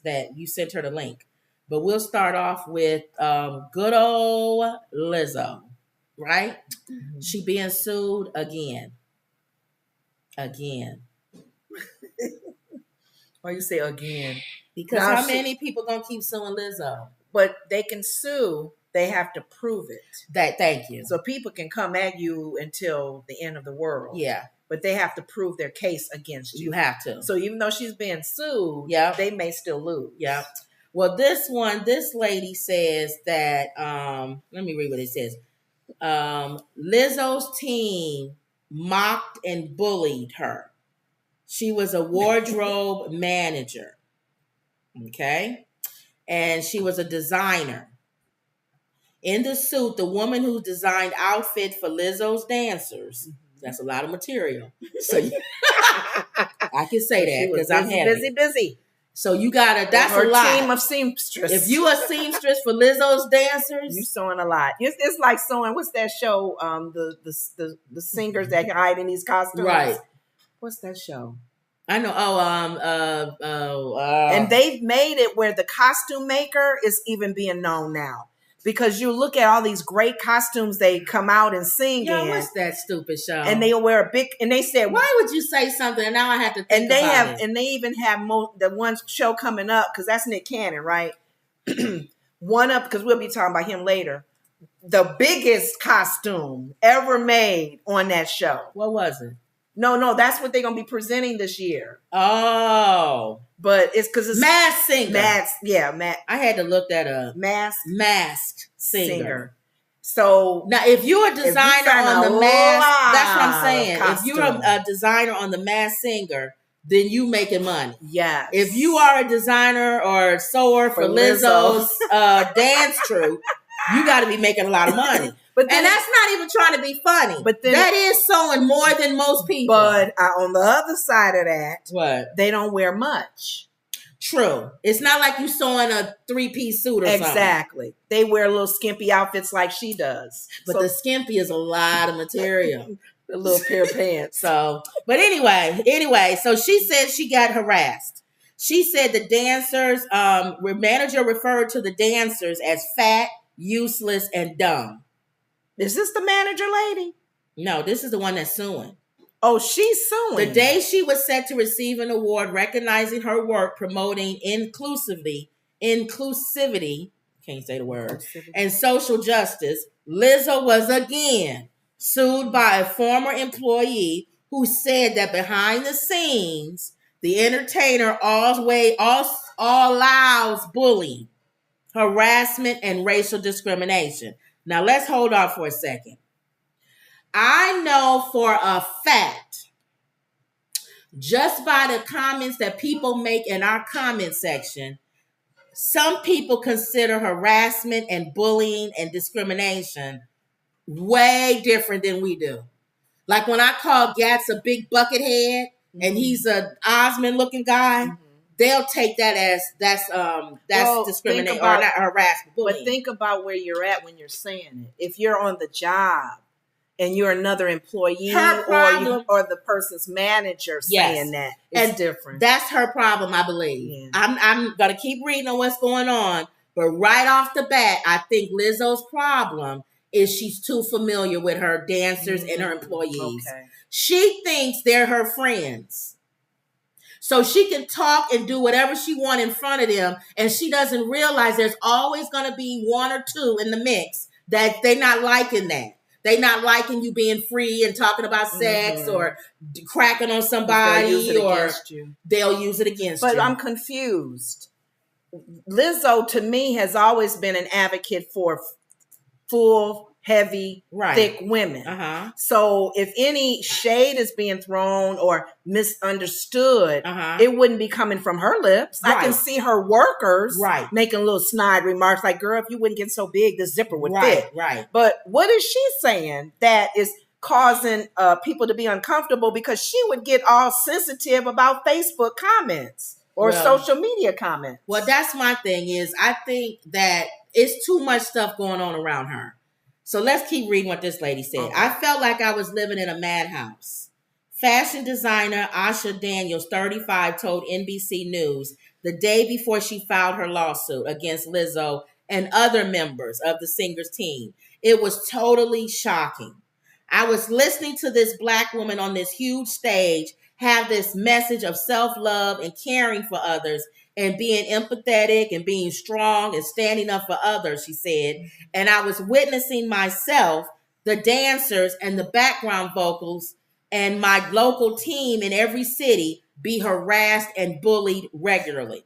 that you sent her the link. But we'll start off with good old Lizzo, right? Mm-hmm. She being sued again. Why you say again? Because now how many people gonna keep suing Lizzo? But they can sue. They have to prove it. Thank you. So people can come at you until the end of the world. Yeah. But they have to prove their case against you. You have to. So even though she's being sued, they may still lose. Yeah. Well, this lady says that, let me read what it says. Lizzo's team mocked and bullied her. She was a wardrobe manager. Okay. And she was a designer. In the suit, the woman who designed outfit for Lizzo's dancers, that's a lot of material. So I can say that because I'm busy. So you gotta, that's a lot. Team of seamstress. If you a seamstress for Lizzo's dancers, you're sewing a lot. It's like sewing, what's that show? The singers that hide in these costumes. Right. What's that show? I know. And they've made it where the costume maker is even being known now. Because you look at all these great costumes they come out and sing in. What's that stupid show? And they wear a big, and they said, why would you say something? And now I have to think about it. And they even have the one show coming up, because that's Nick Cannon, right? One up, because we'll be talking about him later. The biggest costume ever made on that show. What was it? No, that's what they're going to be presenting this year. Oh. But it's because it's... Masked Singer. I had to look that up. Masked Singer. So... Now, if you're a designer on the mask... That's what I'm saying. If you're a designer on the Masked Singer, then you making money. Yes. If you are a designer or sewer for Lizzo's dance troupe, you got to be making a lot of money. And that's not even trying to be funny. But then, that is sewing more than most people. But on the other side of that, what? They don't wear much. True. It's not like you sewing a 3-piece suit or something. Exactly. They wear little skimpy outfits like she does. But the skimpy is a lot of material. A little pair of pants. So, but anyway, so she said she got harassed. She said the dancers, manager referred to the dancers as fat, useless, and dumb. Is this the manager lady? No, this is the one that's suing. Oh, she's suing. The day she was set to receive an award recognizing her work promoting inclusivity, can't say the word, and social justice, Lizzo was again sued by a former employee who said that behind the scenes, the entertainer allows bullying, harassment, and racial discrimination. Now, let's hold off for a second. I know for a fact, just by the comments that people make in our comment section, some people consider harassment and bullying and discrimination way different than we do. Like when I call Gats a big bucket head and he's a Osmond looking guy, they'll take that as that's discrimination or not harassment. Bullying. But think about where you're at when you're saying it. If you're on the job and you're another employee or the person's manager saying that, it's different. That's her problem, I believe. Yeah. I'm gonna keep reading on what's going on, but right off the bat, I think Lizzo's problem is she's too familiar with her dancers and her employees. Okay. She thinks they're her friends. So she can talk and do whatever she wants in front of them, and she doesn't realize there's always going to be one or two in the mix that they're not liking that. They're not liking you being free and talking about sex or cracking on somebody, they'll use it against you. But I'm confused. Lizzo, to me, has always been an advocate for full, heavy, thick women. So if any shade is being thrown or misunderstood, it wouldn't be coming from her lips. I can see her workers making little snide remarks like, girl, if you wouldn't get so big, the zipper would fit. But what is she saying that is causing people to be uncomfortable? Because she would get all sensitive about Facebook comments or social media comments. Well, that's my thing is I think that it's too much stuff going on around her. So let's keep reading what this lady said. I felt like I was living in a madhouse. Fashion designer Asha Daniels, 35, told NBC News the day before she filed her lawsuit against Lizzo and other members of the singer's team. It was totally shocking. I was listening to this Black woman on this huge stage have this message of self-love and caring for others and being empathetic and being strong and standing up for others, she said. And I was witnessing myself, the dancers and the background vocals and my local team in every city be harassed and bullied regularly.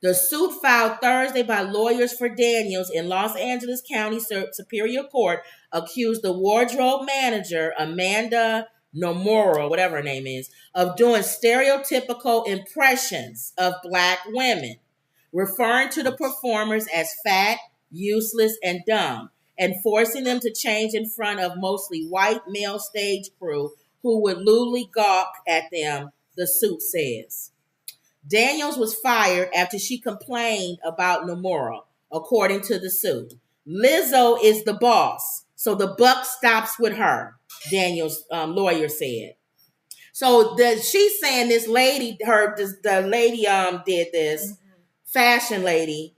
The suit filed Thursday by lawyers for Daniels in Los Angeles County Superior Court accused the wardrobe manager, Amanda Nomura, whatever her name is, of doing stereotypical impressions of Black women, referring to the performers as fat, useless, and dumb, and forcing them to change in front of mostly white male stage crew who would lewdly gawk at them, the suit says. Daniels was fired after she complained about Nomura, according to the suit. Lizzo is the boss, so the buck stops with her, Daniels' lawyer said. So she's saying this lady, the lady did this, fashion lady,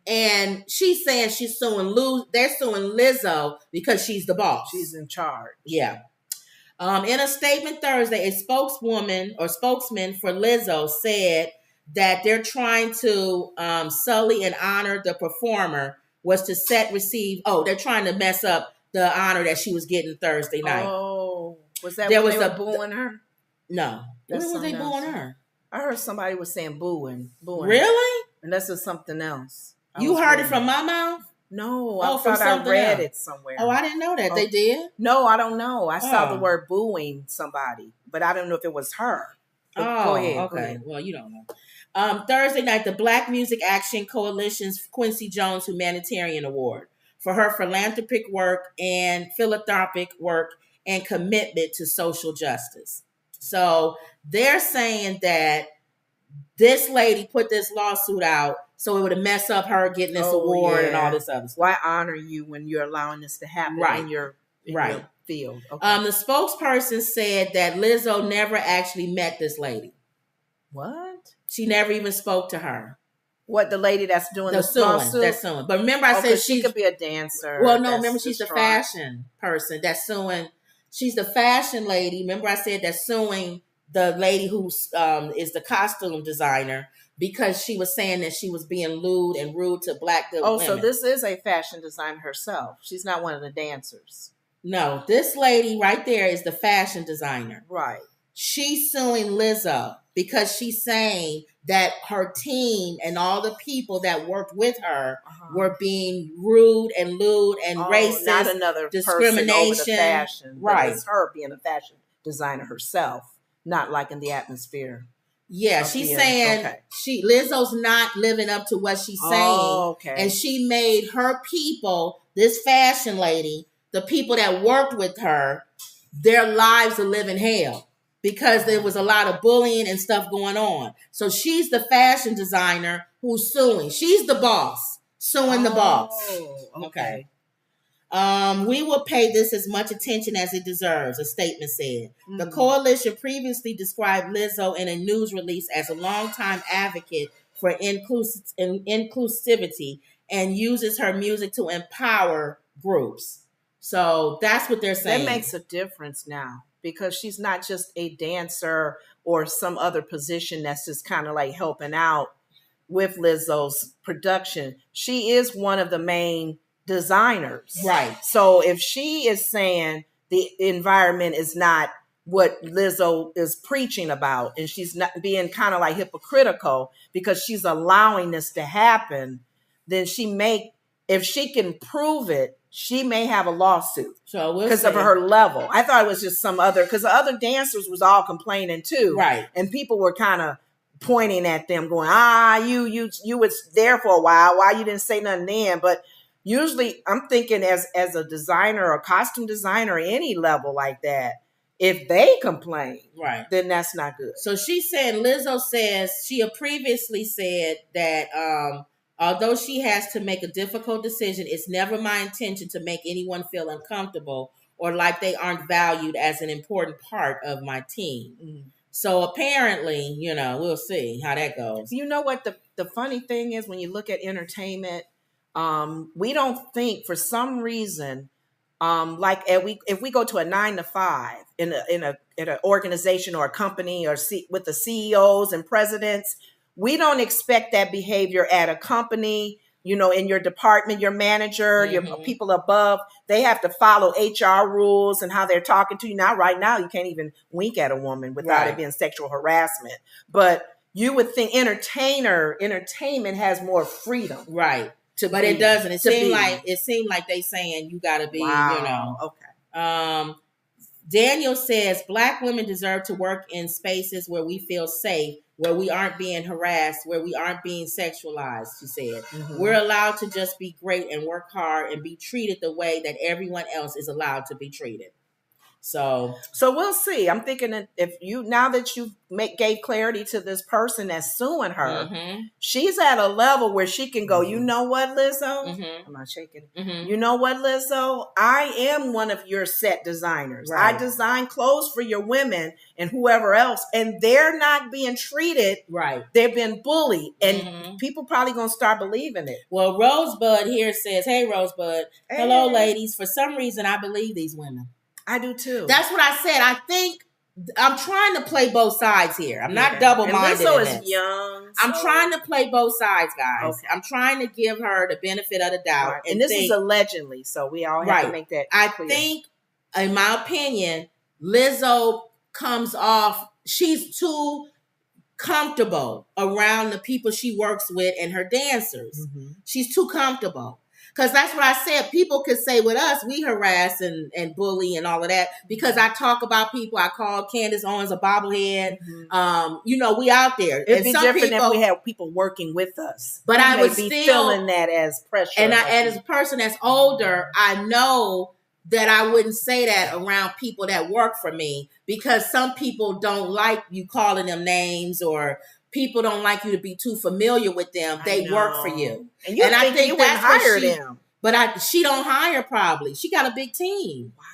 and she's saying they're suing Lizzo because she's the boss. She's in charge. Yeah. In a statement Thursday, a spokesman for Lizzo said that they're trying to sully and honor the performer was to they're trying to mess up the honor that she was getting Thursday night. Oh, was that when they were booing her? No. When was they booing her? I heard somebody was saying booing. Really? And that's just something else. You heard it from my mouth? No, I thought I read it somewhere. Oh, I didn't know that. They did? No, I don't know. I saw the word booing somebody, but I don't know if it was her. But go ahead. Okay. Go ahead. Well, you don't know. Thursday night, the Black Music Action Coalition's Quincy Jones Humanitarian Award for her philanthropic work and commitment to social justice. So they're saying that this lady put this lawsuit out so it would mess up her getting this award and all this other stuff. Why honor you when you're allowing this to happen in your field? Okay. The spokesperson said that Lizzo never actually met this lady. What? She never even spoke to her. What, the lady that's doing the lawsuit? That's suing. But remember I said she could be a dancer. Well, no, remember she's the fashion person that's suing. She's the fashion lady. Remember I said that's suing the lady who is the costume designer because she was saying that she was being lewd and rude to Black women. So this is a fashion designer herself. She's not one of the dancers. No, this lady right there is the fashion designer. Right. She's suing Lizzo because she's saying that her team and all the people that worked with her were being rude and lewd and racist. Not another discrimination. Person over the fashion. Right. It's her being a fashion designer herself, not like in the atmosphere. Yeah, she's saying Lizzo's not living up to what she's saying. And she made her people, this fashion lady, the people that worked with her, their lives a living hell because there was a lot of bullying and stuff going on. So she's the fashion designer who's suing. She's the boss, suing the boss. Okay. We will pay this as much attention as it deserves, a statement said. The coalition previously described Lizzo in a news release as a longtime advocate for inclusivity and uses her music to empower groups. So that's what they're saying. That makes a difference now because she's not just a dancer or some other position that's just kind of like helping out with Lizzo's production. She is one of the main designers. Right. So if she is saying the environment is not what Lizzo is preaching about and she's not being kind of like hypocritical because she's allowing this to happen, then if she can prove it, she may have a lawsuit because of her level. I thought it was just because the other dancers was all complaining too. Right. And people were kind of pointing at them going, you was there for a while. Why you didn't say nothing then? But usually I'm thinking as a designer or costume designer, any level like that, if they complain, then that's not good. So she said, Lizzo says, she previously said that although she has to make a difficult decision, it's never my intention to make anyone feel uncomfortable or like they aren't valued as an important part of my team. So apparently, we'll see how that goes. You know what the funny thing is, when you look at entertainment, we don't think, for some reason, like if we go to a 9 to 5 in an organization or a company or with the CEOs and presidents, we don't expect that behavior at a company. In your department, your manager, your people above, they have to follow HR rules and how they're talking to you. Now, right now, you can't even wink at a woman without it being sexual harassment. But you would think entertainment has more freedom. Right. But it doesn't. It seemed like they saying you got to be, Okay. Daniel says Black women deserve to work in spaces where we feel safe, where we aren't being harassed, where we aren't being sexualized, she said. We're allowed to just be great and work hard and be treated the way that everyone else is allowed to be treated. So we'll see. I'm thinking that now that you gave clarity to this person that's suing her, she's at a level where she can go, you know what, Lizzo? I'm not shaking. You know what, Lizzo? I am one of your set designers. Right. I design clothes for your women and whoever else, and they're not being treated. Right. They've been bullied, and people probably gonna start believing it. Well, Rosebud here says, hey, Rosebud. Hey. Hello, ladies. For some reason, I believe these women. I do too. That's what I said. I think I'm trying to play both sides here. I'm not double-minded. And Lizzo is young. I'm trying to play both sides, guys. Okay. I'm trying to give her the benefit of the doubt. Right. And this is allegedly, so we all have to make that clear. I think, in my opinion, Lizzo comes off, she's too comfortable around the people she works with and her dancers. She's too comfortable. Because that's what I said. People could say with us, we harass and bully and all of that. Because I talk about people. I call Candace Owens a bobblehead. We out there. It'd be different if we had people working with us. But I would be feeling that as pressure. And as a person that's older, I know that I wouldn't say that around people that work for me. Because some people don't like you calling them names, or people don't like you to be too familiar with them. They work for you. And I think you wouldn't hire them. But she don't hire probably. She got a big team. Wow.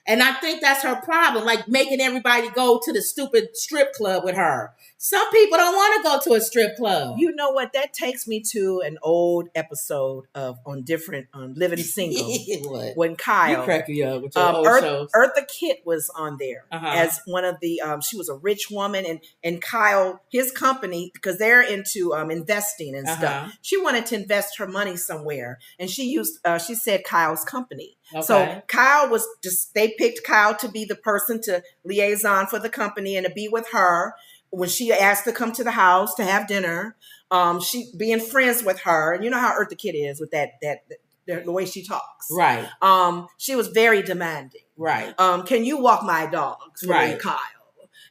And I think that's her problem, like making everybody go to the stupid strip club with her. Some people don't want to go to a strip club. You know what? That takes me to an old episode of on Living Single. What? When Kyle, you crack me up with your old shows. Eartha Kitt was on there as one of the. She was a rich woman, and Kyle, his company, because they're into investing and stuff. She wanted to invest her money somewhere, and she said Kyle's company. Okay. So Kyle they picked Kyle to be the person to liaison for the company and to be with her. When she asked to come to the house to have dinner, she being friends with her, and you know how Eartha Kitt is with that the way she talks. Right. She was very demanding. Right. Can you walk my dogs for me, Kyle?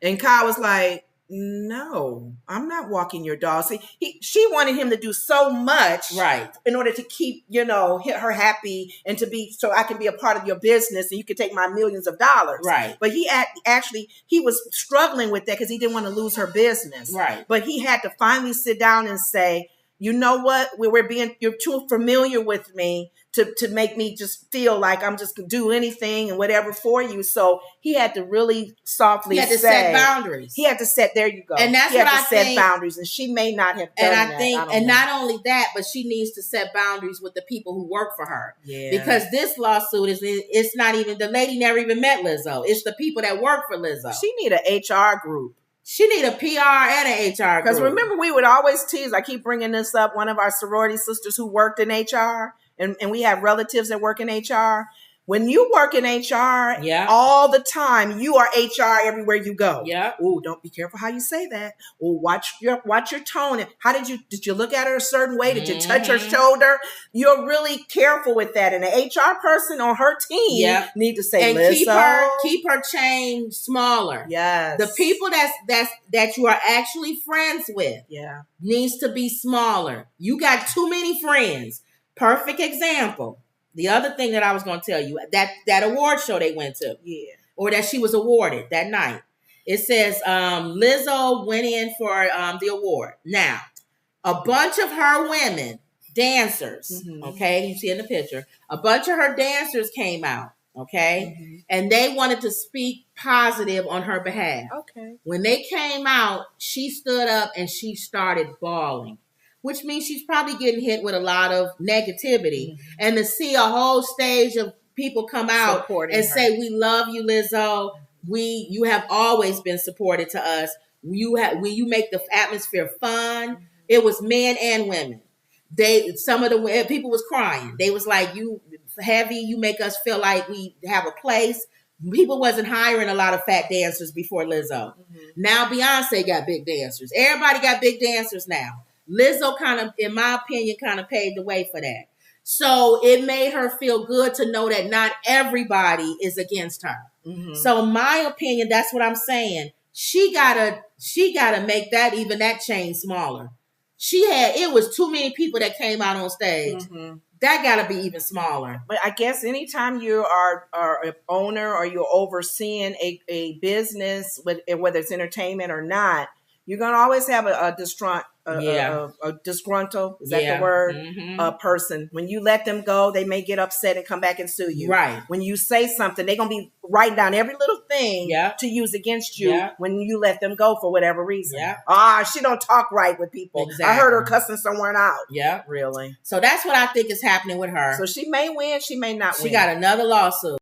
And Kyle was like, no, I'm not walking your dog. See, she wanted him to do so much, in order to keep, her happy and so I can be a part of your business and you can take my millions of dollars. Right. But he was struggling with that because he didn't want to lose her business. Right. But he had to finally sit down and say, you know what? You're too familiar with me to make me just feel like I'm just gonna do anything and whatever for you. So he had to really softly set boundaries. He had to set, there you go. And that's what I think. Set boundaries, and she may not have done that. And not only that, but she needs to set boundaries with the people who work for her. Yeah. Because this lawsuit it's not even, the lady never even met Lizzo. It's the people that work for Lizzo. She need an HR group. She need a PR and an HR group. Because remember, we would always tease, I keep bringing this up, one of our sorority sisters who worked in HR, and we have relatives that work in HR. When you work in HR all the time, you are HR everywhere you go. Yeah. Oh, don't be careful how you say that. Oh, watch your tone. How did you look at her a certain way? Did you touch her shoulder? You're really careful with that. And the HR person on her team need to say, and keep her chain smaller. Yes. The people that you are actually friends with needs to be smaller. You got too many friends. Perfect example. The other thing that I was going to tell you, that award show they went to, or that she was awarded that night, it says Lizzo went in for the award. Now, a bunch of her women, dancers, okay, you see in the picture, a bunch of her dancers came out Okay. Mm-hmm. And they wanted to speak positive on her behalf. Okay. When they came out, she stood up and she started bawling, which means she's probably getting hit with a lot of negativity. Mm-hmm. And to see a whole stage of people come out supporting and her. Say, "We love you, Lizzo. You have always been supported to us. You make the atmosphere fun." Mm-hmm. It was men and women. Some of the people was crying. They was like, "You heavy. You make us feel like we have a place." People wasn't hiring a lot of fat dancers before Lizzo. Mm-hmm. Now Beyonce got big dancers. Everybody got big dancers now. Lizzo kind of, in my opinion, kind of paved the way for that. So it made her feel good to know that not everybody is against her. Mm-hmm. So my opinion, that's what I'm saying. She gotta make that chain smaller. It was too many people that came out on stage. Mm-hmm. That got to be even smaller. But I guess anytime you are an owner or you're overseeing a business, whether it's entertainment or not, you're going to always have a disgruntled, is that the word? Mm-hmm. Person. When you let them go, they may get upset and come back and sue you. Right. When you say something, they're going to be writing down every little thing to use against you when you let them go for whatever reason. Yeah. She don't talk right with people. Exactly. I heard her cussing someone out. Yeah. Really. So that's what I think is happening with her. So she may win, she may not win. She got another lawsuit.